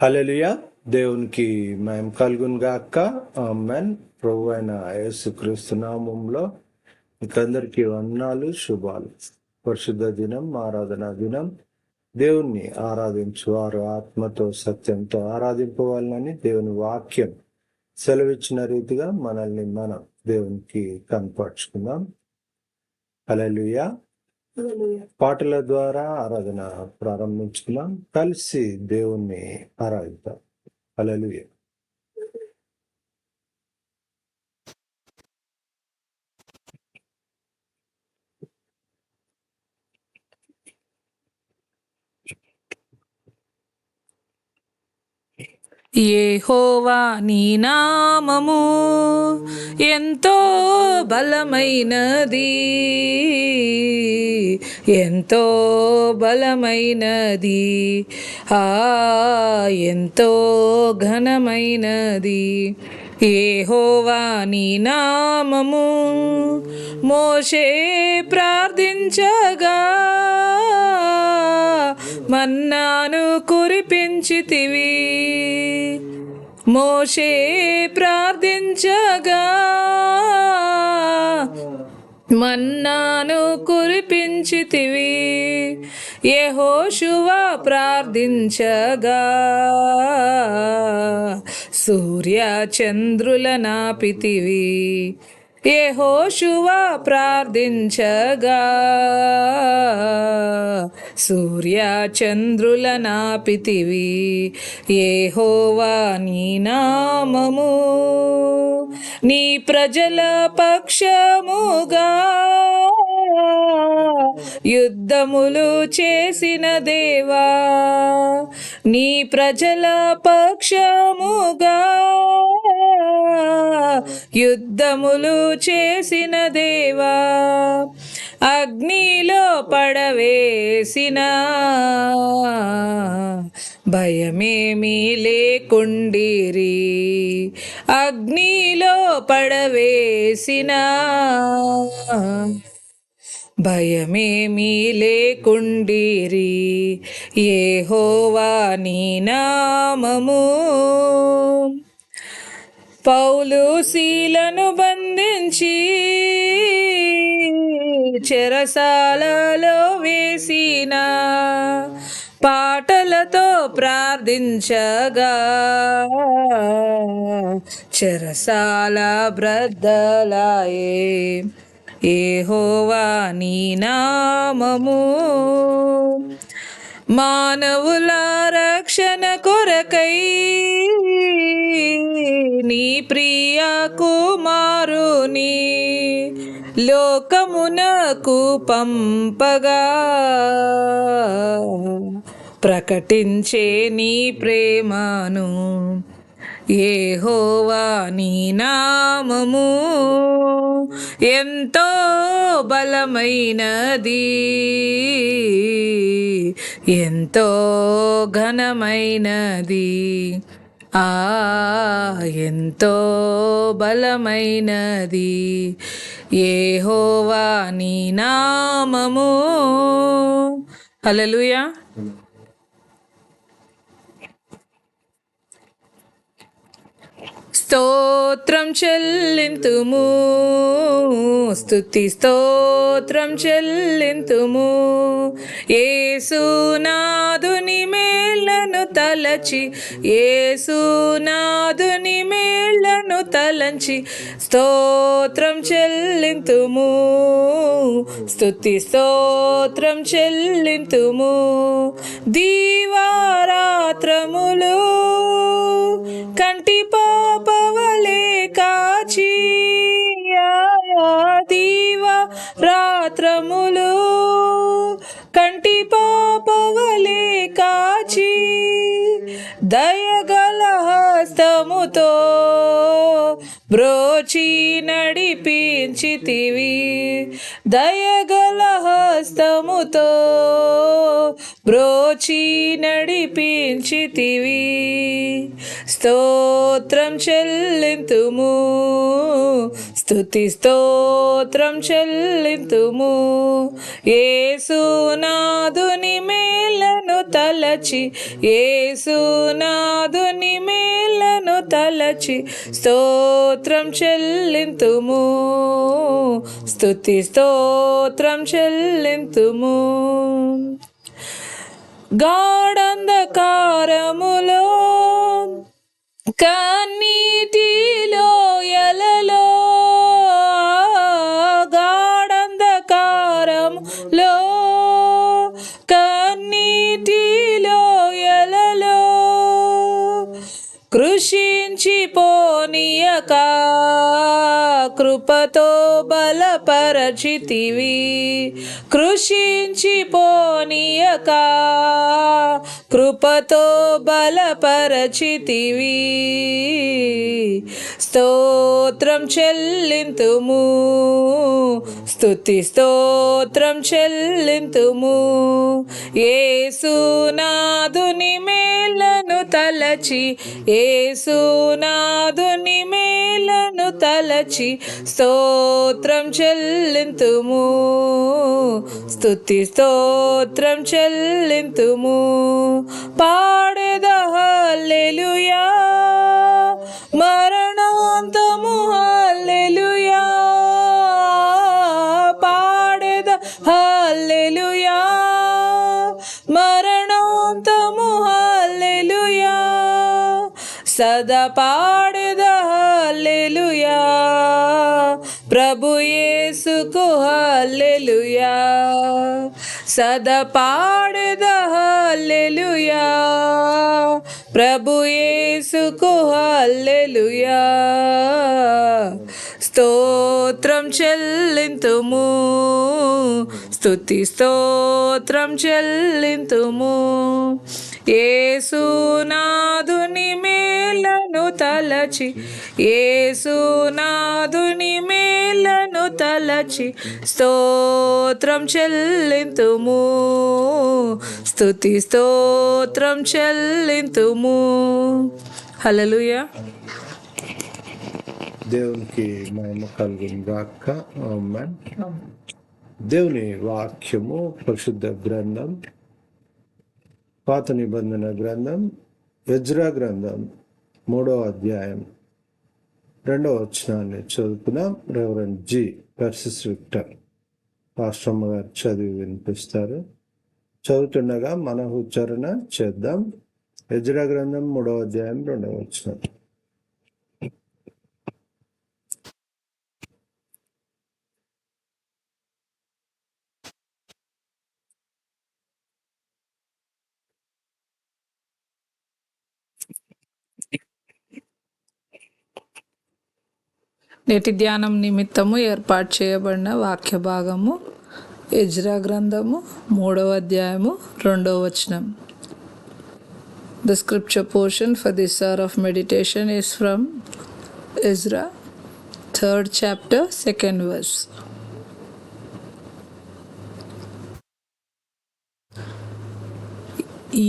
హల్లెలూయా. దేవునికి మహిమ కలుగును గాక. ఆమేన్. ప్రభు అయిన యేసుక్రీస్తు నామములో మీకందరికీ వందనాలు, శుభాలు. పరిశుద్ధ దినం, ఆరాధనా దినం. దేవుణ్ణి ఆరాధించువారు ఆత్మతో సత్యంతో ఆరాధింపవాలని దేవుని వాక్యం సెలవిచ్చిన రీతిగా మనల్ని మనం దేవునికి కనపరుచుకుందాం. హల్లెలూయా. పాటల ద్వారా ఆరాధన ప్రారంభించుకున్నాం. కలిసి దేవుణ్ణి ఆరాధిద్దాం. హల్లెలూయా. యెహోవా నీ నామము ఎంతో బలమైనది, ఎంతో బలమైనది, ఎంతో ఘనమైనది. యెహోవా నీ నామము మోషే ప్రార్థించగా మన్నాను కురిపించితివి. మోషే ప్రార్థించగా మన్నాను కురిపించితివి. యెహోషువ ప్రార్థించగా సూర్య చంద్రుల నాపితివి. యెహోషువ ప్రార్థించగా సూర్య చంద్రుల నాపితివి. యెహోవా నీ నామము నీ ప్రజల పక్షముగా యుద్ధములు చేసిన దేవా, నీ ప్రజల పక్షముగా యుద్ధములు చేసిన దేవా, అగ్నిలో పడవేసిన భయమేమీ లేకుండిరి. అగ్నిలో పడవేసిన భయమేమీ లేకుండిరి. యెహోవా నీ నామము పౌలు శీలను బంధించి చెరసాలలో వేసిన పాటలతో ప్రార్థించగా చెరసాల బ్రద్దలాయే. యెహోవా నీ నామము మానవుల రక్షణ కొరకై నీ ప్రియ కుమారుని లోకమునకు పంపగా ప్రకటించే నీ ప్రేమను. యెహోవా నీ నామము ఎంతో బలమైనది, ఎంతో ఘనమైనది, ఎంతో బలమైనది. యెహోవా నీ నామము. హల్లెలూయా. స్తోత్రం చెల్లింతుము, స్తుతి స్తోత్రం చెల్లింతుము. యేసునాథుని మేళ్లను తలచి, యేసునాథుని మేళ్లను తలంచి స్తోత్రం చెల్లింతుము, స్తుతి స్తోత్రం చెల్లింతుము. దీవారాత్రములు కంటి పాపవలే కాచి, దీవా రాత్రములు కంటి పాపవలే కాచి దయగల హస్తముతో బ్రోచి నడిపించితివి. దయగల హస్తముతో బ్రోచి నడిపించితివి. స్తోత్రం చెల్లింతుము, స్తుతి స్తోత్రం చెల్లింతుము. యేసునాథుని మేలను తలచి, యేసునాథుని మేలను తలచి స్తోత్రం చెల్లింతుము. స్తుతి స్తోత్రం చెల్లింతుము. గాఢంధకారములో కన్నీటిలో ఎలలో, గాఢంధకారములో కన్నీటిలో ఎలలో కృషించి పోనీయక కృపతో బలపరచితివి. కృషించి పోనీయక కృపతో బలపరచితివి. స్తోత్రం చెల్లింతుము. స్తుతి స్తోత్రం చెల్లింతుము. యేసునాథుని మేలను తలచి, యేసునాథుని మేలను తలచి స్తోత్రం చెల్లింతుము. స్తుతి స్తోత్రం చెల్లింతుము. పాడెద హల్లెలూయా, మరణాంతము హల్లెలూయా. పాడెద హల్లెలూయా, మరణాంతము హల్లెలూయా. సదా పాడెద హల్లెలూయా, ప్రభు యేసుకు హల్లెలూయా. సదా పాడెద హల్లెలూయా, ప్రభు యేసుకు హల్లెలూయా. స్తోత్రం చెల్లింతుము. స్తుతి స్తోత్రం చెల్లింతుము. యేసునాథుని మేలను తలచి, యేసునాథుని మేలను తలచి స్తోత్రం చెల్లింతుము. స్తుతి స్తోత్రం చెల్లింతుము. హల్లెలూయా. దేవునికి మహిమ కలుగును గాక. ఆమేన్. దేవుని వాక్యము పరిశుద్ధ గ్రంథం, పాత నిబంధన గ్రంథం, ఎజ్రా గ్రంథం 3వ అధ్యాయం 2వ వచనాన్ని చదువుకుందాం. రెవరెండ్ జి పర్సిస్ విక్టర్ పాస్టమ్మ గారు చదివి వినిపిస్తారు. చదువుతుండగా మన ఉచ్చారణ చేద్దాం. ఎజ్రా గ్రంథం 3వ అధ్యాయం 2వ వచనం. నేటి ధ్యానం నిమిత్తము ఏర్పాటు చేయబడిన వాక్య భాగము ఎజ్రా గ్రంథము 3వ అధ్యాయము 2వ వచనం. The scripture portion for this hour of meditation is from Ezra 3rd chapter 2nd verse.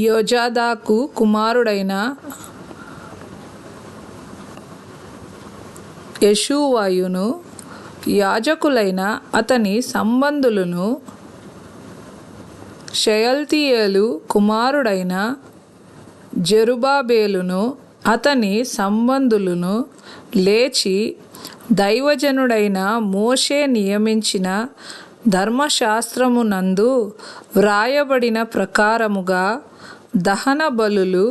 యోజాదాకు కుమారుడైన యెషూవాయును యాజకులైన అతని సంబంధులను షయల్తీయేలు కుమారుడైన జెరుబాబేలును అతని సంబంధులను లేచి దైవజనుడైన మోషే నియమించిన ధర్మశాస్త్రమునందు వ్రాయబడిన ప్రకారముగా దహన బలులు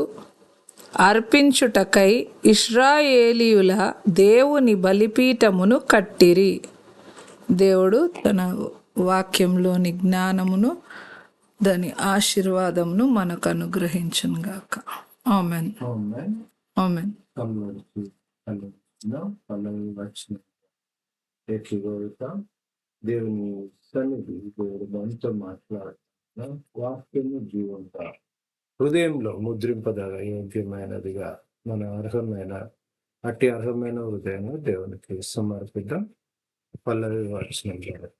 అర్పించుటకై ఇశ్రాయేలీయుల దేవుని బలిపీఠమును కట్టిరి. దేవుడు తన వాక్యంలోని జ్ఞానమును దాని ఆశీర్వాదమును మనకు అనుగ్రహించును గాక. ఆమెన్. ఆమెన్. దేవుని సన్నిధి, దేవుడు మనతో మాట్లాడుతున్న వాక్యము జీవంత హృదయంలో ముద్రింపదగ యోగ్యమైనదిగా మన అర్హమైన అర్హమైన హృదయంగా దేవునికి సమర్పిద్దాం. పల్లవి వచనం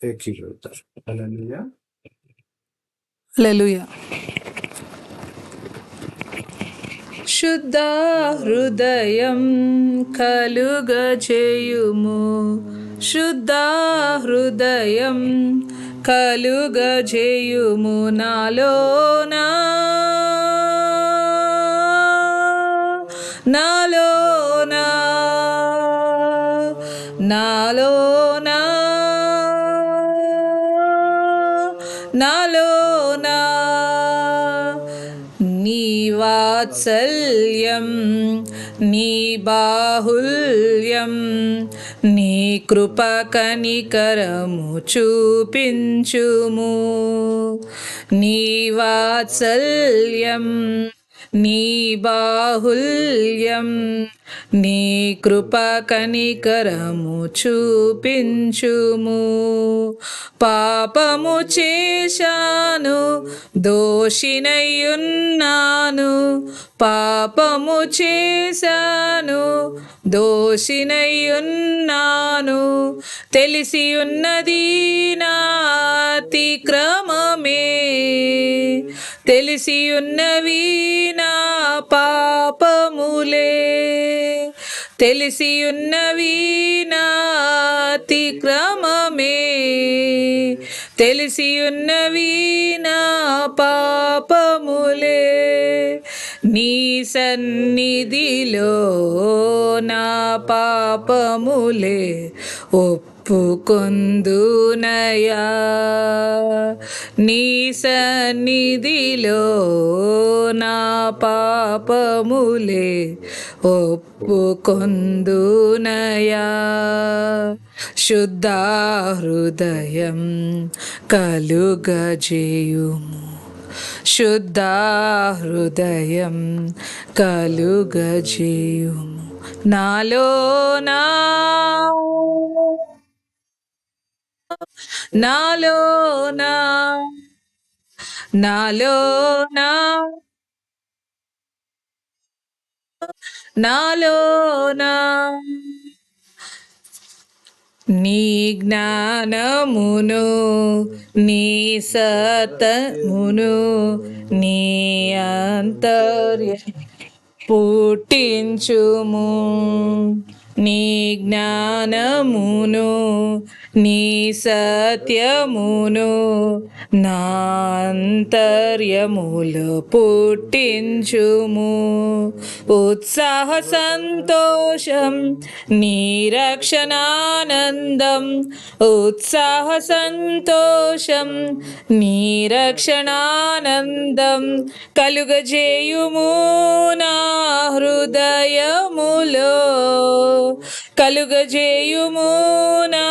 ఏకీభవితారు. హల్లెలూయా. హల్లెలూయా. శుద్ధ హృదయం కలుగజేయుము, శుద్ధ హృదయం కలుగజేయుము నాలోనా నాలోనా నాలోనా నాలోనా నీ వాత్సల్యం నీ బాహుల్యం నీ కృప కనికరము చూపించుము నీ వాత్సల్యం నీ బాహుల్యం నీ కృప కనికరము చూపించుము పాపము చేశాను దోషినయ్యున్నాను పాపము చేశాను దోషినయ్యున్నాను తెలిసి ఉన్నది నా అతిక్రమమే తెలిసి ఉన్నవి నా పాపములే తెలిసి ఉన్నవి నా అతిక్రమమే తెలిసి ఉన్నవి నా పాపములే నీ సన్నిధిలో నా పాపములే ఒప్పుకొందునయా నీ సన్నిధిలో నా పాపములే ఒప్పుకొందునయా శుద్ధ హృదయం కలుగజేయుము శుద్ధ హృదయం కలుగజేయుము నాలోనా నాలోనా నాలోనా నాలోనా నీ జ్ఞానమును నీ సతమును నీ అంతర్య పుట్టించుము నీ జ్ఞానమును నీ సత్యమును నా అంతర్యములో పుట్టించుము ఉత్సాహ సంతోషం నీ రక్షణానందం ఉత్సాహ సంతోషం నీ రక్షణానందం కలుగజేయుము నా హృదయములో కలుగజేయుము నా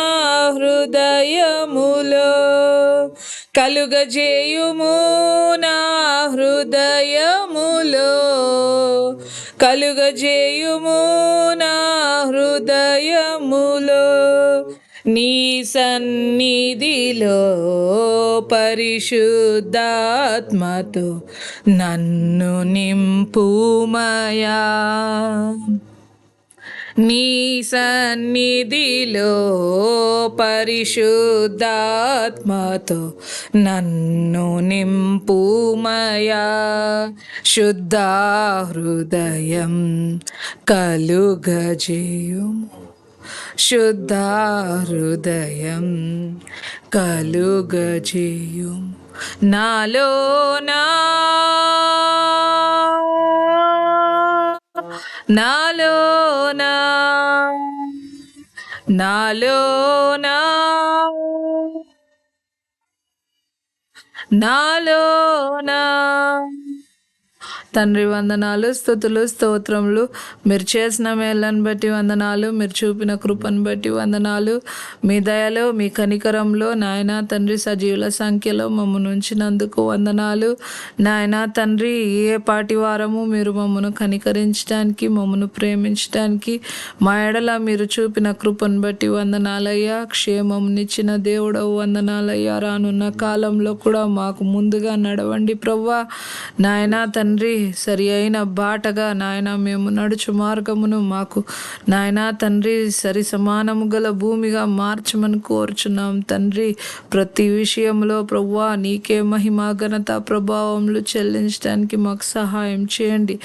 హృదయములో కలుగజేయుము నా హృదయములో కలుగజేయుము నా హృదయములో నీ సన్నిధిలో పరిశుద్ధాత్మతో నన్ను నింపుమయా నీ సన్నిధిలో పరిశుద్ధాత్మతో నన్ను నింపుమయా శుద్ధ హృదయం కలుగజేయుము శుద్ధ హృదయం కలుగజేయుము నాలోనా నాలోనా నాలోనా నాలోనా తండ్రి వందనాలు స్తుతులు స్తోత్రములు మీరు చేసిన మేళ్ళను బట్టి వందనాలు మీరు చూపిన కృపను బట్టి వందనాలు మీ దయలో మీ కనికరంలో నాయన తండ్రి సజీవుల సంఖ్యలో మమ్మల్ని ఉంచినందుకు వందనాలు నాయన తండ్రి ఏ పాటి వారము మీరు మమ్మను కనికరించడానికి మమ్మను ప్రేమించడానికి మా ఎడల మీరు చూపిన కృపను బట్టి వందనాలయ్యా క్షేమమునిచ్చిన దేవుడవు వందనాలయ్యా రానున్న కాలంలో కూడా మాకు ముందుగా నడవండి ప్రవ్వా నాయన తండ్రి సరి అయిన బాటగా నాయన మేము నడుచు మార్గమును మాకు నాయన తండ్రి సరి సమానము గల భూమిగా మార్చమని కోరుచున్నాం తండ్రి. ప్రతి విషయంలో ప్రభువా నీకే మహిమ ఘనత ప్రభావములు చెల్లించడానికి మాకు సహాయం చేయండి.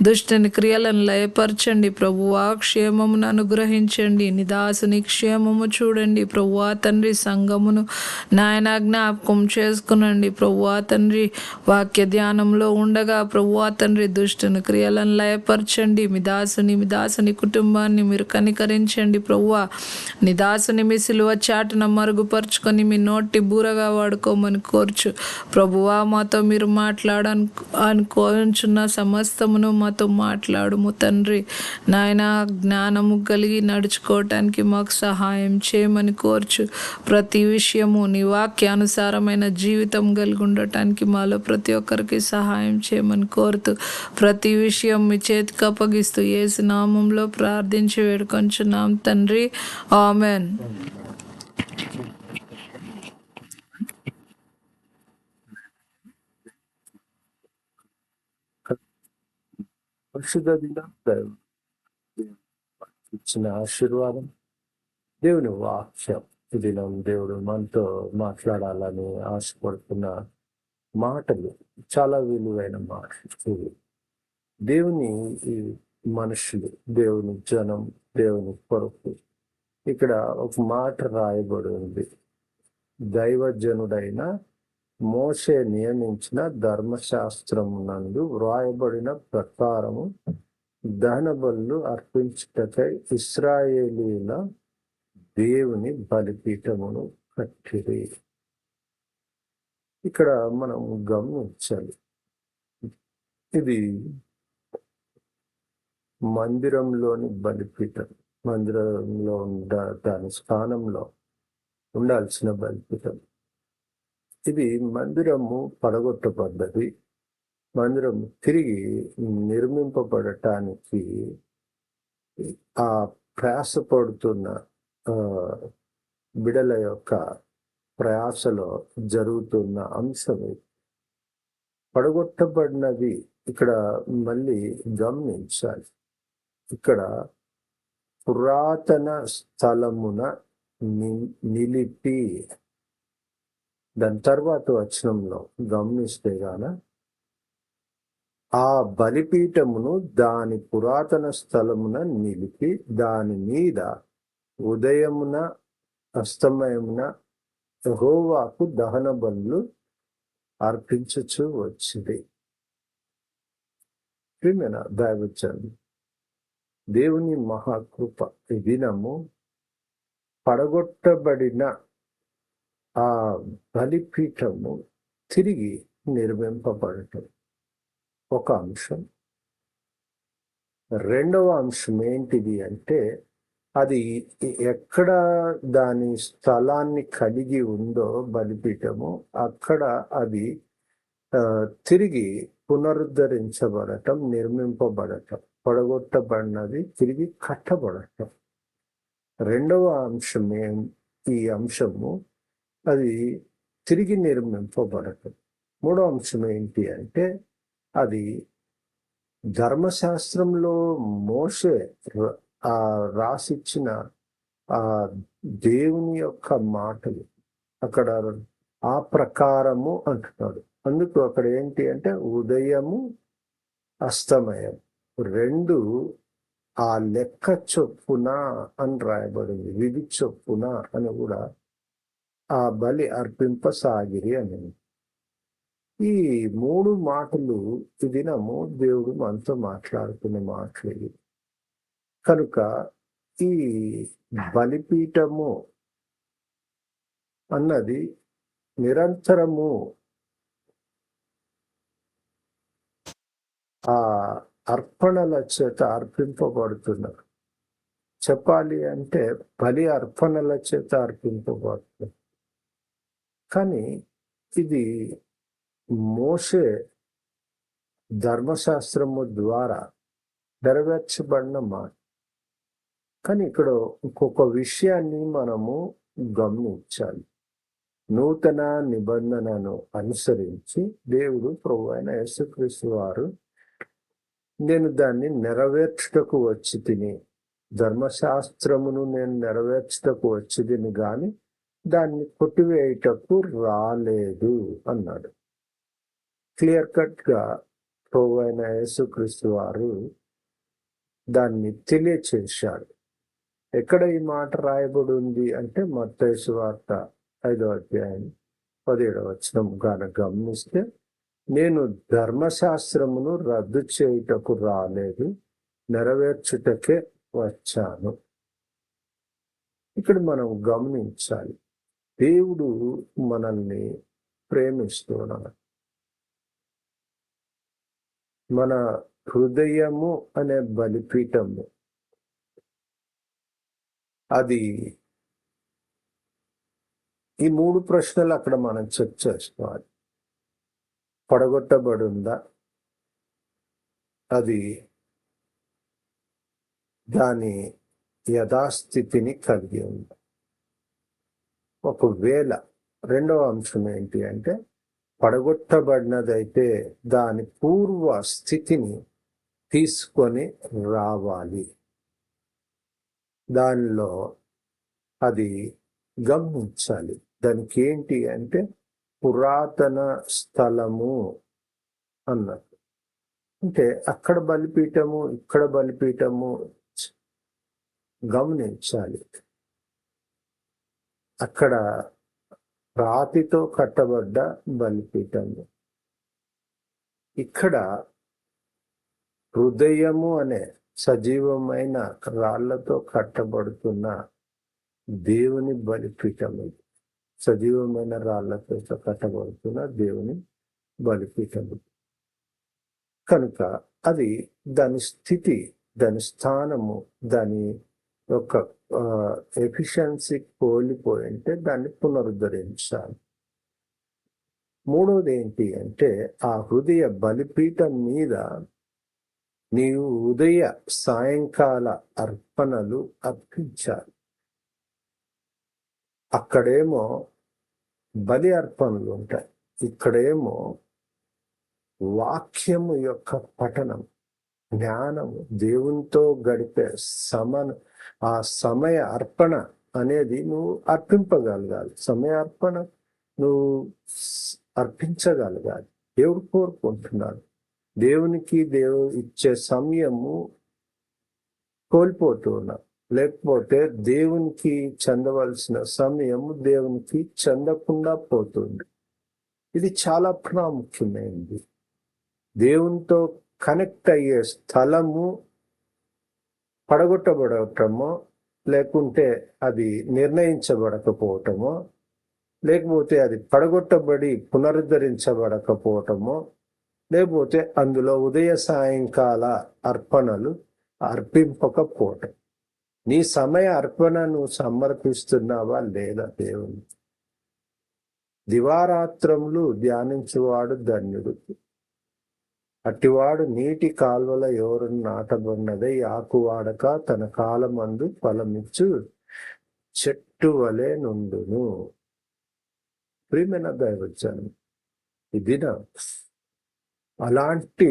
దుష్టుని క్రియలను లయపరచండి ప్రభువా. క్షేమమును అనుగ్రహించండి. నిదాసుని క్షేమము చూడండి ప్రభువా తండ్రి. సంఘమును నాయన జ్ఞాపకం చేసుకునండి ప్రభువా తండ్రి. వాక్య ధ్యానంలో ఉండగా ప్రభువా తండ్రి దుష్టుని క్రియలను లయపరచండి. మీ దాసుని కుటుంబాన్ని మీరు కనికరించండి ప్రభువా. నీ దాసుని మీ సిలువ చాటున మరుగుపరుచుకొని మీ నోటి బూరగా వాడుకోమని కోర్చు ప్రభువా. మాతో మీరు అనుకోచున్న సమస్తమును మాతో మాట్లాడుము తండ్రి. నాయన జ్ఞానము కలిగి నడుచుకోవటానికి మాకు సహాయం చేయమని కోర్చు. ప్రతి విషయము నీ వాక్యానుసారమైన జీవితం కలిగి ఉండటానికి మాలో ప్రతి ఒక్కరికి సహాయం చేయమని కోరుతూ ప్రతి విషయం మీ చేతికి అప్పగిస్తూ యేసు నామంలో ప్రార్థించి వేడుకొంచున్నాం తండ్రి. ఆమెన్. పరిశుద్ధ ఇచ్చిన ఆశీర్వాదం, దేవుని వాక్యం ఈ దినం దేవుడు మనతో మాట్లాడాలని ఆశపడుతున్న మాటలు చాలా విలువైన మాటలు. దేవుని మనుషులు, దేవుని జనం, దేవుని కొరకు ఇక్కడ ఒక మాట రాయబడి ఉంది. దైవజనుడైన మోషే నియమించిన ధర్మశాస్త్రం నందు వ్రాయబడిన ప్రకారము దహన బలులు అర్పించుటకై ఇశ్రాయేలీల దేవుని బలిపీఠమును కట్టిరి. ఇక్కడ మనం గమనించాలి, ఇది మందిరంలోని బలిపీఠం. మందిరంలో దాని స్థానంలో ఉండాల్సిన బలిపీఠం. ఇది మందిరము పడగొట్టబడ్డది. మందిరం తిరిగి నిర్మింపబడటానికి ఆ ప్రయాసపడుతున్న బిడల యొక్క ప్రయాసలో జరుగుతున్న అంశం. పడగొట్టబడినది ఇక్కడ మళ్ళీ గమనించాలి. ఇక్కడ పురాతన స్థలమున నిలిపి, దాని తర్వాత వచనంలో గమనిస్తే గాన ఆ బలిపీఠమును దాని పురాతన స్థలమున నిలిపి దాని మీద ఉదయమున అస్తమయమున యెహోవాకు దహన బలులు అర్పించుచు వచ్చింది. ప్రియమైన దైవజనులు, దేవుని మహాకృప ఈ దినము పడగొట్టబడిన ఆ బలిపీఠము తిరిగి నిర్మింపబడటం ఒక అంశం. రెండవ అంశం ఏంటిది అంటే, అది ఎక్కడ దాని స్థలాన్ని కలిగి ఉందో బలిపీఠము, అక్కడ అది తిరిగి పునరుద్ధరించబడటం, నిర్మింపబడటం. పడగొట్టబడినది తిరిగి కట్టబడటం రెండవ అంశం. ఈ అంశము అది తిరిగి నిర్మింపబడటం. మూడో అంశం ఏంటి అంటే, అది ధర్మశాస్త్రంలో మోషే రాసిచ్చిన ఆ దేవుని యొక్క మాటలు అక్కడ ఆ ప్రకారము అంటున్నాడు. అందుకు అక్కడ ఏంటి అంటే ఉదయము అస్తమయం రెండు ఆ లెక్క చొప్పున అని రాయబడింది. విధి చొప్పున అని కూడా ఆ బలి అర్పింపసాగిరి అని. ఈ మూడు మాటలు ఈ దినము దేవుడు మనతో మాట్లాడుతున్న మాటలు. కనుక ఈ బలిపీఠము అన్నది నిరంతరము ఆ అర్పణల చేత అర్పింపబడుతున్నారు. చెప్పాలి అంటే బలి అర్పణల చేత అర్పింపబడుతుంది. కానీ ఇది మోషే ధర్మశాస్త్రము ద్వారా నెరవేర్చబడిన మాట. కానీ ఇక్కడ ఇంకొక విషయాన్ని మనము గమనించాలి. నూతన నిబంధనను అనుసరించి దేవుడు ప్రభువైన యేసుక్రీస్తు వారు నేను దాన్ని నెరవేర్చుటకు వచ్చి తిని, ధర్మశాస్త్రమును నేను నెరవేర్చుటకు వచ్చి తిని గాని దాన్ని కొట్టివేయుటకు రాలేదు అన్నాడు. క్లియర్ కట్ గా ప్రభువైన అయిన యేసుక్రీస్తు వారు దాన్ని తెలియచేశాడు. ఎక్కడ ఈ మాట రాయబడి ఉంది అంటే మత్తయి సువార్త 5వ అధ్యాయం 17వ వచనం గమనిస్తే, నేను ధర్మశాస్త్రమును రద్దు చేయుటకు రాలేదు, నెరవేర్చుటకే వచ్చాను. ఇక్కడ మనం గమనించాలి, దేవుడు మనల్ని ప్రేమిస్తున్నాడు. మన హృదయము అనే బలిపీఠము అది ఈ 3 ప్రశ్నలు అక్కడ మనం చెక్ చేసుకోవాలి. పడగొట్టబడి ఉందా? అది దాని యథాస్థితిని కలిగి ఉందా? ఒకవేళ రెండవ అంశం ఏంటి అంటే, పడగొట్టబడినదైతే దాని పూర్వ స్థితిని తీసుకొని రావాలి. దానిలో అది గమనించాలి. దానికి ఏంటి అంటే పురాతన స్థలము అన్నట్టు. అంటే అక్కడ బలిపీఠము, ఇక్కడ బలిపీఠము గమనించాలి. అక్కడ రాతితో కట్టబడ్డ బలిపీఠము, ఇక్కడ హృదయము అనే సజీవమైన రాళ్లతో కట్టబడుతున్న దేవుని బలిపీఠము, సజీవమైన రాళ్లతో కట్టబడుతున్న దేవుని బలిపీఠము. కనుక అది దాని స్థితి, దాని స్థానము, దాని యొక్క ఎఫిషియన్సీ కోల్పోయి ఉంటే దాన్ని పునరుద్ధరించాలి. మూడవది ఏంటి అంటే, ఆ హృదయ బలిపీఠం మీద నీవు ఉదయ సాయంకాల అర్పణలు అర్పించాలి. అక్కడేమో బలి అర్పణలు ఉంటాయి, ఇక్కడేమో వాక్యము యొక్క పఠనం, జ్ఞానము, దేవునితో గడిపే ఆ సమయ అర్పణ అనేది నువ్వు అర్పింపగలగాలి. సమయ అర్పణ నువ్వు అర్పించగలగాలి. దేవుడు కోరుకుంటున్నాడు. దేవునికి ఇచ్చే సమయము కోల్పోతున్నాం, లేకపోతే దేవునికి చెందవలసిన సమయము దేవునికి చెందకుండా పోతుంది. ఇది చాలా ప్రాముఖ్యమైనది. దేవునితో కనెక్ట్ అయ్యే స్థలము పడగొట్టబడటమో, లేకుంటే అది నిర్ణయించబడకపోవటమో, లేకపోతే అది పడగొట్టబడి పునరుద్ధరించబడకపోవటమో, లేకపోతే అందులో ఉదయ సాయంకాల అర్పణలు అర్పింపకపోవటం. నీ సమయ అర్పణ నువ్వు సమర్పిస్తున్నావా లేదా దేవుని? దివారాత్రములు ధ్యానించువాడు ధన్యుడు, అట్టివాడు నీటి కాల్వల ఎవరు నాటబడినదై ఆకువాడక తన కాలమందు ఫలమిచ్చు చెట్టు వలె నుండును. ప్రియమైన దైవజనం, ఇది అలాంటి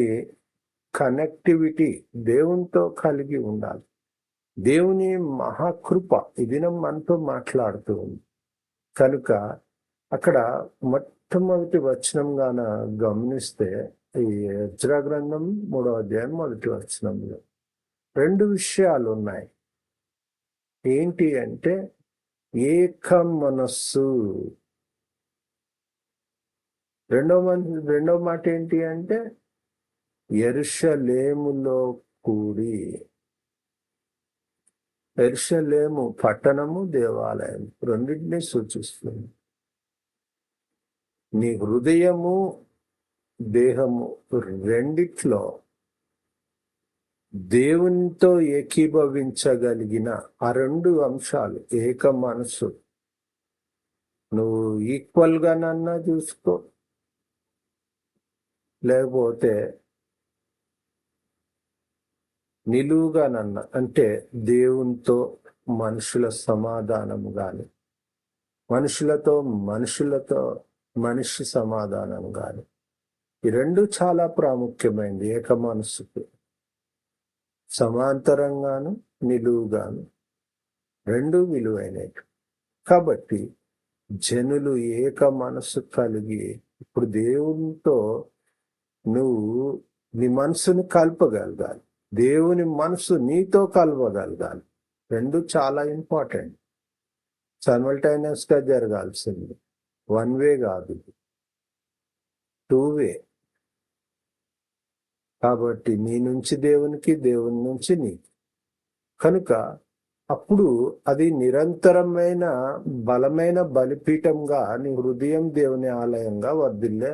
కనెక్టివిటీ దేవునితో కలిగి ఉండాలి. దేవుని మహాకృప ఈ దినం మనతో మాట్లాడుతూ ఉంది. కనుక అక్కడ మొట్టమొదటి వచనంగాన గమనిస్తే, ఈ ఎజ్రా గ్రంథం 3వ అధ్యాయం 1వ వచనంలో 2 విషయాలు ఉన్నాయి. ఏంటి అంటే ఏక మనస్సు. రెండవ మాట ఏంటి అంటే యెరూషలేములో కూడి. యెరూషలేము పట్టణము, దేవాలయం రెండింటినీ సూచిస్తుంది. నీ హృదయము, దేహము రెండిట్లో దేవునితో ఏకీభవించగలిగిన ఆ 2 అంశాలు, ఏక మనసు, నువ్వు ఈక్వల్ గానన్నా చూసుకో, లేకపోతే నిలువుగానన్నా, అంటే దేవునితో మనుషుల సమాధానం గాని, మనుషులతో మనిషి సమాధానం గాని, ఈ 2 చాలా ప్రాముఖ్యమైనది ఏక మనసుకి. సమాంతరంగాను నిలువుగాను రెండు విలువైనవి. కాబట్టి జనులు ఏక మనసు కలిగి ఇప్పుడు దేవునితో నువ్వు నీ మనసుని కలపగలగాలి, దేవుని మనసు నీతో కలవగలగాలి. రెండు చాలా ఇంపార్టెంట్. సైమల్టైనియస్ గా జరగాల్సింది, వన్ వే కాదు, టూ వే. కాబట్టి నీ నుంచి దేవునికి, దేవుని నుంచి నీకు. కనుక అప్పుడు అది నిరంతరమైన బలమైన బలిపీఠంగా నీ హృదయం దేవుని ఆలయంగా వర్ధిల్లే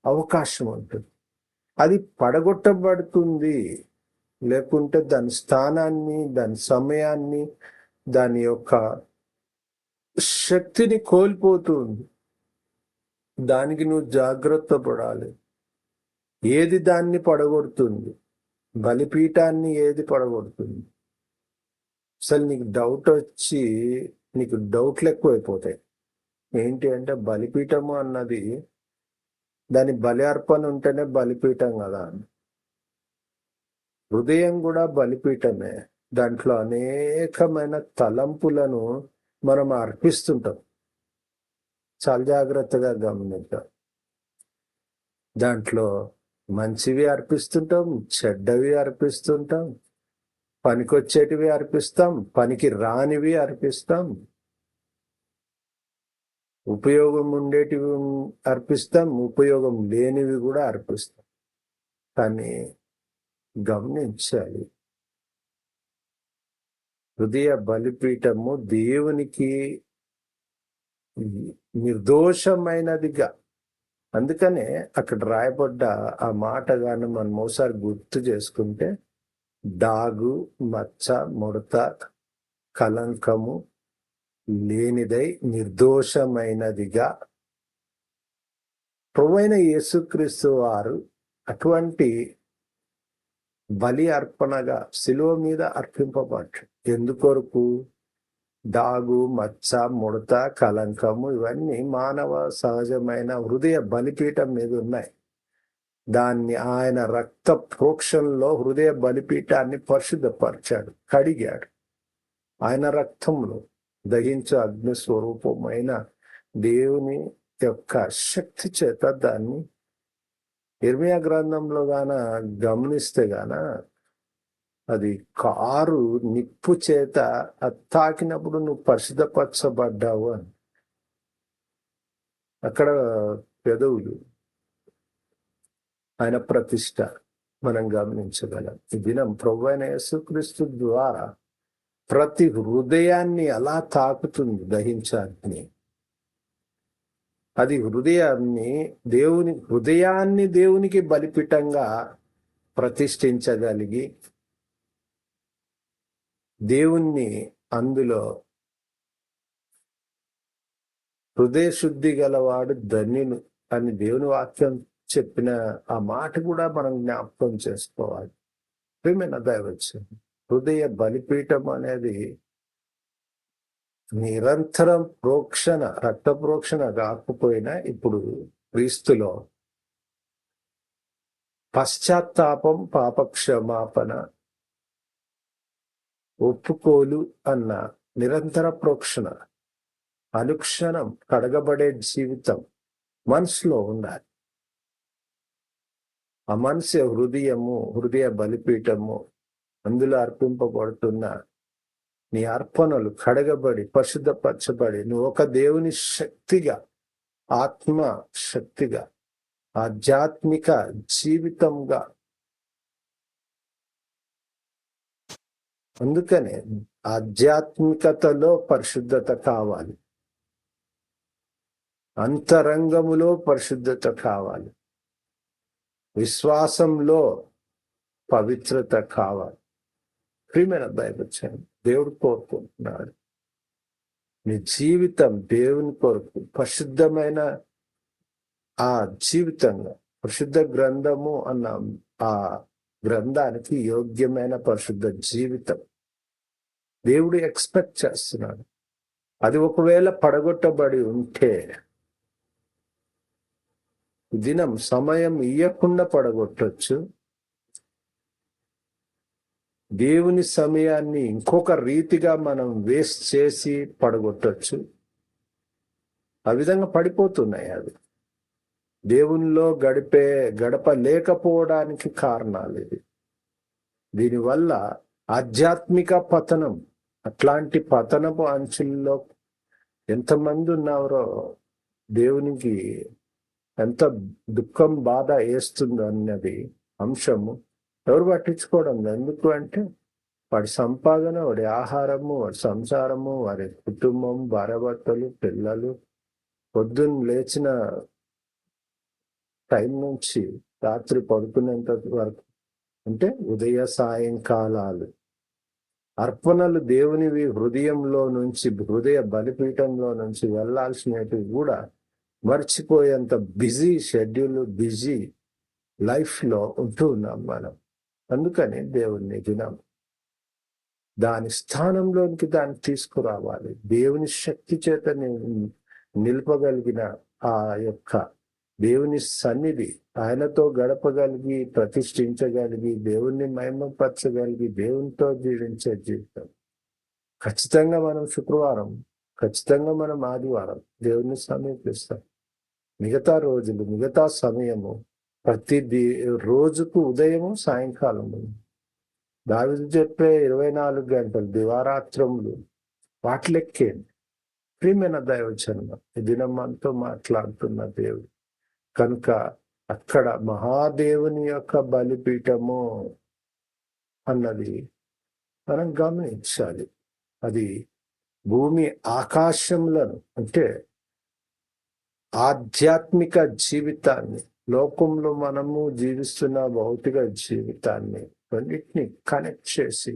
అవకాశం ఉంటుంది. అది పడగొట్టబడుతుంది, లేకుంటే దాని స్థానాన్ని, దాని సమయాన్ని, దాని యొక్క శక్తిని కోల్పోతుంది. దానికి నువ్వు జాగ్రత్త పడాలి. ఏది దాన్ని పడగొడుతుంది? బలిపీఠాన్ని ఏది పడగొడుతుంది? అసలు నీకు డౌట్ వచ్చి నీకు డౌట్లు ఎక్కువైపోతాయి. ఏంటి అంటే బలిపీఠము అన్నది దాని బలి అర్పణ ఉంటేనే బలిపీఠం కదా. హృదయం కూడా బలిపీఠమే. దాంట్లో అనేకమైన తలంపులను మనం అర్పిస్తుంటాం. చాలా జాగ్రత్తగా గమనిద్దాం. దాంట్లో మంచివి అర్పిస్తుంటాం, చెడ్డవి అర్పిస్తుంటాం, పనికొచ్చేటివి అర్పిస్తాం, పనికి రానివి అర్పిస్తాం, ఉపయోగం ఉండేటివి అర్పిస్తాం, ఉపయోగం లేనివి కూడా అర్పిస్తాం. కానీ గమనించాలి, హృదయ బలిపీఠము దేవునికి నిర్దోషమైనదిగా. అందుకనే అక్కడ రాయబడ్డ ఆ మాట గాను మనం ఒకసారి గుర్తు చేసుకుంటే, డాగు, మచ్చ, ముడత, కలంకము లేనిదై నిర్దోషమైనదిగా ప్రభువైన యేసుక్రీస్తు వారు అటువంటి బలి అర్పణగా శిలువ మీద అర్పింపబడ్డాడు. ఎందుకొరకు? డాగు, మచ్చ, ముడత, కలంకము ఇవన్నీ మానవ సహజమైన హృదయ బలిపీఠం మీద ఉన్నాయి. దాన్ని ఆయన రక్త ప్రోక్షణలో హృదయ బలిపీఠాన్ని పరిశుద్ధపరిచాడు, కడిగాడు. ఆయన రక్తంలో దహించే అగ్ని స్వరూపమైన దేవుని యొక్క శక్తి చేత దాన్ని ఇర్మియా గ్రంథంలో గమనిస్తే అది కారు నిప్పు చేత తాకినప్పుడు నువ్వు పరిశుద్ధపరచబడ్డావు అని. అక్కడ పెదవులు ఆయన ప్రతిష్ట మనం గమనించగలం. ఈ దినం ప్రభువైన యేసుక్రీస్తు ద్వారా ప్రతి హృదయాన్ని అలా తాకుతుంది దహించాలని. అది హృదయాన్ని దేవునికి బలిపీఠంగా ప్రతిష్ఠించగలిగి దేవుణ్ణి అందులో హృదయ శుద్ధి గలవాడు ధన్యులు అని దేవుని వాక్యం చెప్పిన ఆ మాట కూడా మనం జ్ఞాపకం చేసుకోవాలి. ప్రియమైన దైవజనం, హృదయ బలిపీఠం అనేది నిరంతరం రక్త ప్రోక్షణ కాకపోయినా ఇప్పుడు క్రీస్తులో పశ్చాత్తాపం, పాపక్షమాపణ, ఒప్పుకోలు అన్న నిరంతర ప్రోక్షణ, అనుక్షణం కడగబడే జీవితం మనసులో ఉండాలి. ఆ మనసు హృదయ బలిపీఠము, అందులో అర్పింపబడుతున్న నీ అర్పణలు కడగబడి పరిశుద్ధపరచబడి నువ్వు ఒక దేవుని శక్తిగా, ఆత్మ శక్తిగా, ఆధ్యాత్మిక జీవితంగా. అందుకనే ఆధ్యాత్మికతలో పరిశుద్ధత కావాలి, అంతరంగములో పరిశుద్ధత కావాలి, విశ్వాసంలో పవిత్రత కావాలి. ప్రియమైన దైవజనం, దేవుడు కోరుకుంటున్నాడు నీ జీవితం దేవుని కొరకు పరిశుద్ధమైన ఆ జీవితంగా, పరిశుద్ధ గ్రంథము అన్న ఆ గ్రంథానికి యోగ్యమైన పరిశుద్ధ జీవితం దేవుడు ఎక్స్పెక్ట్ చేస్తున్నాడు. అది ఒకవేళ పడగొట్టబడి ఉంటే దినం సమయం ఇయ్యకుండా పడగొట్టొచ్చు. దేవుని సమయాన్ని ఇంకొక రీతిగా మనం వేస్ట్ చేసి పడగొట్టచ్చు. ఆ విధంగా పడిపోతున్నాయి అవి. దేవునిలో గడపలేకపోవడానికి కారణాలు ఇది. దీనివల్ల ఆధ్యాత్మిక పతనం, అట్లాంటి పతనపు అంచుల్లో ఎంతమంది ఉన్నారో దేవునికి ఎంత దుఃఖం బాధ వేస్తుందో అన్నది అంశము ఎవరు పట్టించుకోవడం. ఎందుకు అంటే వాడి సంపాదన, వాడి ఆహారము, వాడి సంసారము, వారి కుటుంబం, భార్యాభర్తలు, పిల్లలు, పొద్దున్న లేచిన టైం నుంచి రాత్రి పడుకునేంత వరకు, అంటే ఉదయ సాయంకాలాలు అర్పణలు దేవునివి హృదయంలో నుంచి, హృదయ బలిపీఠంలో నుంచి వెళ్లాల్సినవి కూడా మర్చిపోయేంత బిజీ షెడ్యూల్, బిజీ లైఫ్ లో ఉంటూ ఉన్నాం మనం. అందుకని దేవుని దినం దాని స్థానంలోనికి దాన్ని తీసుకురావాలి. దేవుని శక్తి చేత నిలపగలిగిన ఆ యొక్క దేవుని సన్నిధి, ఆయనతో గడపగలిగి, ప్రతిష్ఠించగలిగి, దేవుణ్ణి మహిమపరచగలిగి, దేవునితో జీవించే జీవితం. ఖచ్చితంగా మనం శుక్రవారం, ఖచ్చితంగా మనం ఆదివారం దేవుణ్ణి సమీపిస్తాం. మిగతా రోజులు, మిగతా సమయము ప్రతి రోజుకు ఉదయము సాయంకాలము దావీదు చెప్పే 24 గంటలు దివారాత్రములు వాటి లెక్కేండి. ప్రియమైన దైవజనం, ఈ దినం మనతో మాట్లాడుతున్న దేవుడు కనుక అక్కడ మహాదేవుని యొక్క బలిపీఠము అన్నది మనం గమనించాలి. అది భూమి ఆకాశములను, అంటే ఆధ్యాత్మిక జీవితాన్ని, లోకంలో మనము జీవిస్తున్న భౌతిక జీవితాన్ని రెండింటిని కనెక్ట్ చేసి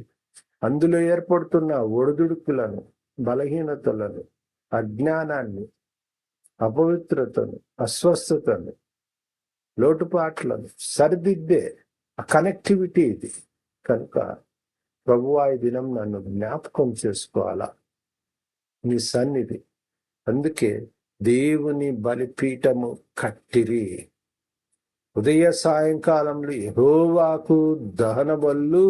అందులో ఏర్పడుతున్న ఒడిదుడుకులను, బలహీనతలను, అజ్ఞానాన్ని, అపవిత్రతను, అస్వస్థతను, లోటుపాట్లను సరిదిద్దే ఆ కనెక్టివిటీ ఇది. కనుక ప్రభువా ఈ దినం నన్ను జ్ఞాపకం చేసుకోవాలా నీ సన్నిధి. అందుకే దేవుని బలిపీఠము కట్టిరి, ఉదయ సాయంకాలంలో యెహోవాకు దహన బలులు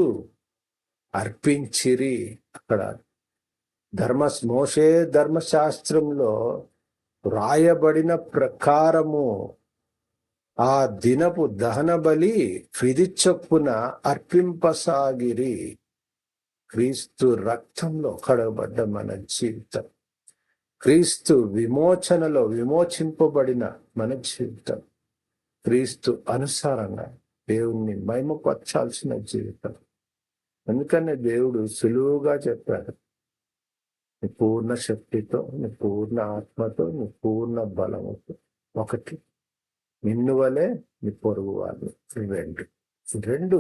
అర్పించిరి. అక్కడ మోషే ధర్మశాస్త్రంలో రాయబడిన ప్రకారము ఆ దినపు దహన బలి విధి చొప్పున అర్పింపసాగిరి. క్రీస్తు రక్తంలో కడగబడ్డ మన జీవితం, క్రీస్తు విమోచనలో విమోచింపబడిన మన జీవితం, క్రీస్తు అనుసారంగా దేవుణ్ణి మహిమపరచాల్సిన జీవితం. అందుకనే దేవుడు సులువుగా చెప్పాడు, నీ పూర్ణ శక్తితో, నీ పూర్ణ ఆత్మతో, నీ పూర్ణ బలముతో, ఒకటి నిన్ను వలె నీ పొరుగు వాళ్ళు, రెండు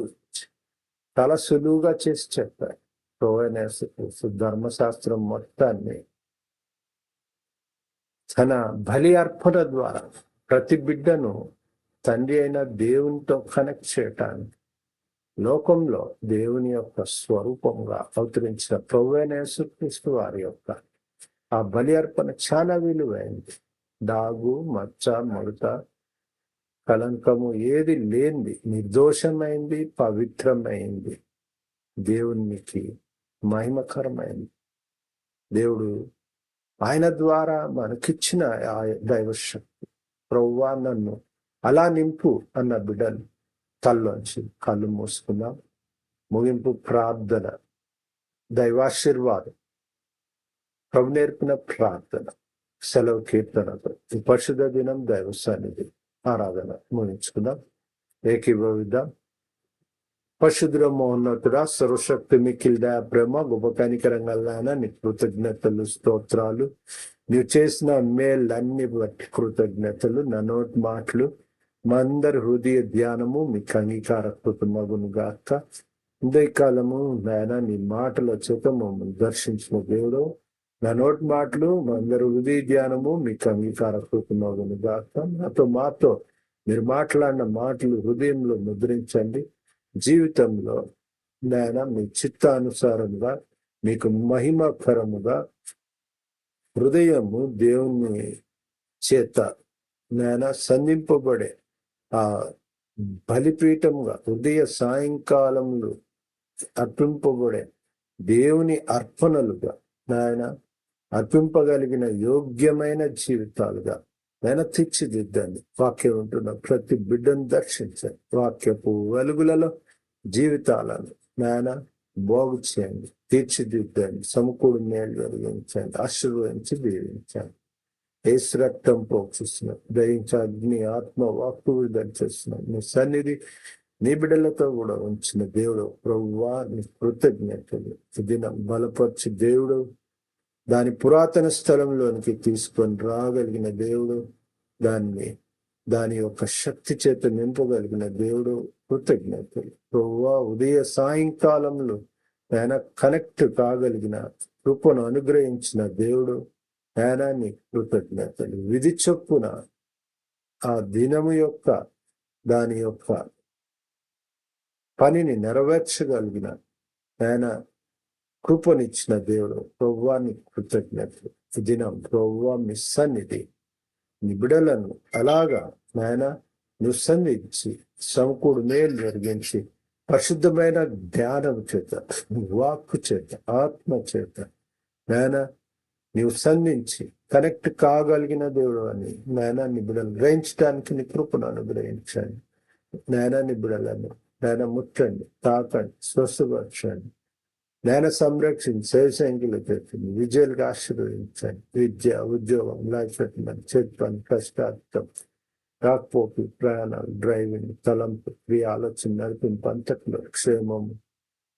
చాలా సులువుగా చేసి చెప్పాడు. ధర్మశాస్త్రం మొత్తాన్ని తన బలి అర్పణ ద్వారా ప్రతి బిడ్డను తండ్రి అయిన దేవునితో కనెక్ట్ చేయటానికి లోకంలో దేవుని యొక్క స్వరూపంగా అవతరించిన ప్రభువైన యేసుక్రీస్తు వారి యొక్క ఆ బలి అర్పణ చాలా విలువైంది. డాగు, మచ్చ, ముడత, కలంకము ఏది లేనిది, నిర్దోషమైంది, పవిత్రమైంది, దేవునికి మహిమకరమైంది. దేవుడు ఆయన ద్వారా మనకిచ్చిన ఆ దైవశక్తి. ప్రభువా నన్ను అలా నింపు అన్న బిడ్డలు తల్లోంచి కళ్ళు మూసుకుందాం. ముగింపు ప్రార్థన, దైవాశీర్వాదం, ప్రభు నేర్పిన ప్రార్థన, సెలవు కీర్తనతో ఈ పరిశుద్ధ దినం దైవ సన్నిధి ఆరాధన ముగించుకుందాం. ఏకీభవిద్దాం. పరిశుద్ధ మహోన్నతుడా, సర్వశక్తి మిక్కిలి దయా ప్రేమ గొప్ప కనికరంగా నీ కృతజ్ఞతలు, స్తోత్రాలు. నీవు చేసిన మేళ్ళన్ని బట్టి కృతజ్ఞతలు. నా నోటి మాటలు, మా అందరి హృదయ ధ్యానము మీకు అంగీకారకృతమగును గాక. ఉదయకాలము నాయన నీ మాటల చేత మమ్మల్ని దర్శించిన దేవుడు, నా నోటి మాటలు, మా అందరి హృదయ ధ్యానము మీకు అంగీకారకృతమగును గాక. మాతో మీరు మాట్లాడిన మాటలు హృదయంలో ముద్రించండి. జీవితంలో నాయన మీ చిత్తానుసారంగా మీకు మహిమకరముగా హృదయము దేవుని చేత నాయన సంధింపబడే ఆ బలిపీఠంగా ఉదయ సాయంకాలంలో అర్పింపబడే దేవుని అర్పణలుగా నాయన అర్పింపగలిగిన యోగ్యమైన జీవితాలుగా నాయన తీర్చిదిద్దండి. వాక్యం ఉంటున్న ప్రతి బిడ్డను దర్శించండి. వాక్యపు వెలుగులలో జీవితాలను నాయన బాగు చేయండి, తీర్చిదిద్దండి, సమకూడు మేలు కలిగించండి, ఆశీర్వదించి దీవించండి. యేసు రక్తం పోషిస్తున్నాం, దయించ అగ్ని ఆత్మ వాక్కు విడుదల చేస్తున్నాం. నీ సన్నిధి నీ బిడ్డలతో కూడా ఉంచిన దేవుడు ప్రభువా నీ కృతజ్ఞతలు. దినం బలపరిచి దేవుడు దాని పురాతన స్థలంలోనికి తీసుకొని రాగలిగిన దేవుడు, దాని యొక్క శక్తి చేత నింపగలిగిన దేవుడు కృతజ్ఞతలు. ప్రభువా ఉదయ సాయంకాలంలో ఆయన కనెక్ట్ కాగలిగిన కృపను అనుగ్రహించిన దేవుడు ఆయన నీ కృతజ్ఞతలు. విధి చొప్పున ఆ దినము యొక్క దాని యొక్క పనిని నెరవేర్చగలిగిన ఆయన కృపనిచ్చిన దేవుడు ప్రభువాన్ని కృతజ్ఞతలు. ఈ దినం ప్రభువా మీ సన్నిధి నీ బిడలను అలాగా నాయన నువ్వు సన్నిధించి సమకూడు మేలు జరిగించి పరిశుద్ధమైన ధ్యానం చేత, వాక్కు చేత, ఆత్మ చేత నాయన నీవు సంధించి కనెక్ట్ కాగలిగిన దేవుడు అని నాయన నీ బిడలు గ్రహించడానికి నీ కృపను అనుగ్రహించండి. నాయన నీ బిడలను నాయన ముట్టండి, తాకండి, స్వస్థపరచండి, నాయన సంరక్షించి సేవసంఖ్యలు తెచ్చండి, విజయాలకు ఆశీర్వదించండి. విద్య, ఉద్యోగం, లైఫ్ చేతి పని, కష్టార్థం, రాకపోపు, ప్రయాణాలు, డ్రైవింగ్, తలంపు, క్రియ, ఆలోచన, నడిపింపు, అంతట్లో క్షేమము,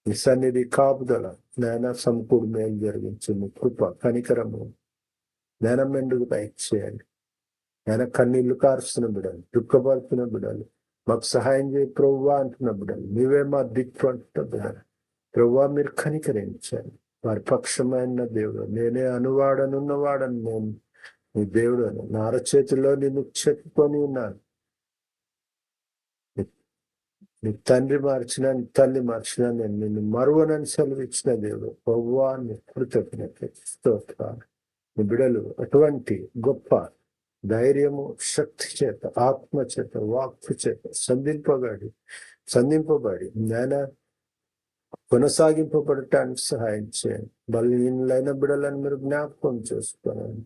నీ సన్నిధి కాపుదల నాయన సమకూడు మేలు జరిగించింది. కృప కనికరము నాయన మెండుకు దయచేయండి. నాయన కన్నీళ్లు కారుస్తున్న బిడ్డలు, దుఃఖపడుతున్న బిడ్డలు, మాకు సహాయం చేయ ప్రభువా అంటున్న బిడ్డలు, నీవే మా దిక్కు అంటున్న బిడ్డలు ప్రభువా మీరు కనికరించండి. వారి పక్షమైన దేవుడు, నేనే అనువాడనున్నవాడని, నేను నీ దేవుడు అని నా అరచేతిలో నిన్ను చెప్పుకొని ఉన్నాను. నీ తండ్రి మార్చినా, నీ తల్లి మార్చినా నేను నిన్ను మరువనని సెలవిచ్చిన దేవుడు ప్రభువా నీ కృతజ్ఞత స్తోత్రాలు. నీ బిడలు అటువంటి గొప్ప ధైర్యము, శక్తి చేత, ఆత్మ చేత, వాక్కు చేత సంధింపబడి నాయన కొనసాగింపబడటానికి సహాయం చేయండి. బలహీనులైన బిడలను మీరు జ్ఞాపకం చేసుకోనండి.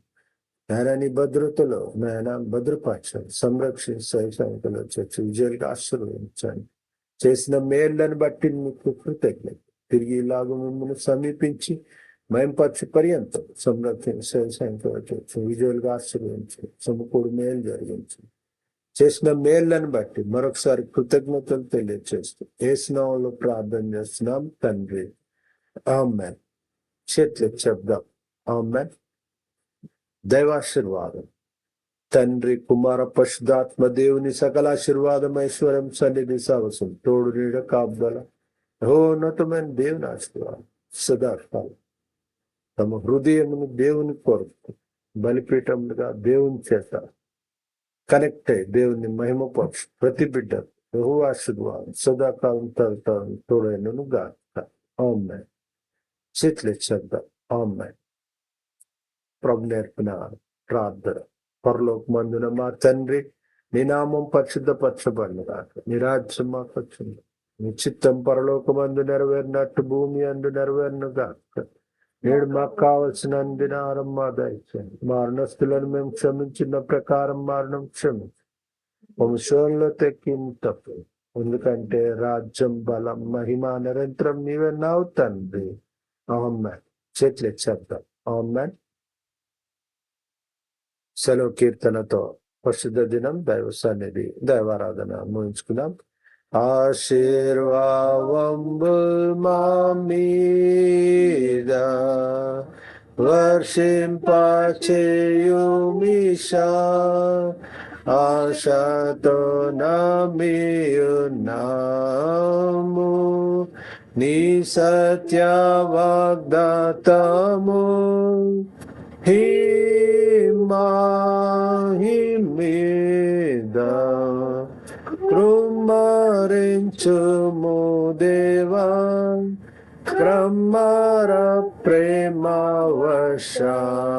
నాయన నీ భద్రతలో నాయన భద్రపరచండి, సంరక్షించి సంఖ్యలో చేర్చి విజయాలకు ఆశీర్వదించండి. చేసిన మేళ్లను బట్టి మీకు కృతజ్ఞత. తిరిగి ఇలాగ మిమ్మల్ని సమీపించి మయంపరచు పర్యంతం సంరక్షించి సంఖ్యలో చేర్చి విజయాలుగా ఆశీర్వదించండి, సమకూడు మేలు జరిగించండి. చేసిన మేళ్లను బట్టి మరొకసారి కృతజ్ఞతలు తెలియజేస్తూ యేసు నామములో ప్రార్థన చేస్తున్నాం తండ్రి, ఆమేన్. చేతులు చెప్దాం. ఆమేన్. దైవాశీర్వాదం తండ్రి, కుమార, పరిశుద్ధాత్మ దేవుని సకల ఆశీర్వాదం, ఐశ్వర్యం, సన్నిధి, సావసం, తోడు, నీడ, కాపుదల, ఉన్నతమైన దేవుని ఆశీర్వాదం సదాకాలం తమ హృదయమును దేవుని కొరకు బలిపీఠములుగా దేవుని చేత కనెక్ట్ అయ్యి దేవుని మహిమపరచు ప్రతి బిడ్డ ఆశీర్వాదం సదాకాలం తోడైనను గాక. ఆమేన్. చేతులు చేద్దాం. ఆమేన్. ప్రభు నేర్పిన ప్రార్థన. పరలోకమందున మా తండ్రి, నీ నామం పరిశుద్ధపరచబడిన గాక, నీ రాజ్యం మాకు వచ్చింది, నీ చిత్తం పరలోకమందు నెరవేరినట్టు భూమి అందు నెరవేరును గాక. నేడు మాకు కావలసిన దినారం మా దయచేయండి. మా రుణస్తులను మేము క్షమించిన ప్రకారం మరణం క్షమించు, వంశంలో తెక్కింది తప్పు, ఎందుకంటే రాజ్యం, బలం, మహిమ నిరంతరం నీవే నావు తండ్రి. ఆమేన్. చేతులు చెప్తాం. ఆమేన్. సెలవు కీర్తనతో పరిశుద్ధ దినం దైవ సన్నిధి దైవారాధన ముగించుకున్నాం. ఆశీర్వాదంబు మా మీద వర్షింపచేయుమిషా, ఆశతో నమ్మియున్నాము నీ సత్య వాగ్దాతము. మీద కృమ్మరించుము దేవా, క్రమర ప్రేమ వర్షంబు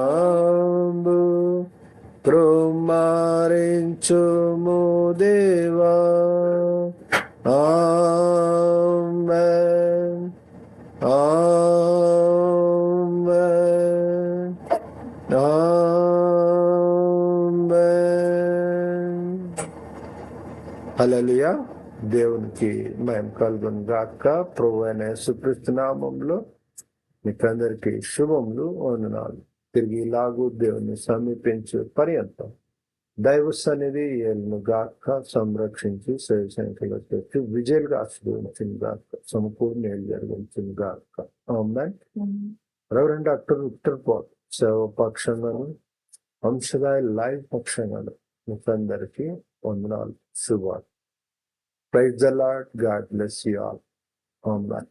కృమ్మరించుము దేవా. ఆమేన్. హల్లెలూయా. దేవునికి మహిమ కలుగును గాక. ప్రభువైన యేసుక్రీస్తు నామములో మీకందరికీ శుభములు, వందనాలు. తిరిగి ఇలాగూ దేవుని సమీపించు పర్యంతం దైవ సన్నిధి ఏలును గాక, సంరక్షించి సేవసంఖ్యలో పెట్టి విజయులుగా ఆశీర్వదించింది గాక, సంపూర్ణ ఏళ్ళు జరిగించింది గాక. ఆమేన్. రెవరెండ్ డాక్టర్ విక్టర్ పాల్ సేవ పక్షంగాను, వంశదాయ లైవ్ పక్షంగాను మీకందరికీ వందనాలు, శుభాలు. Praise the Lord. God bless you all. Amen.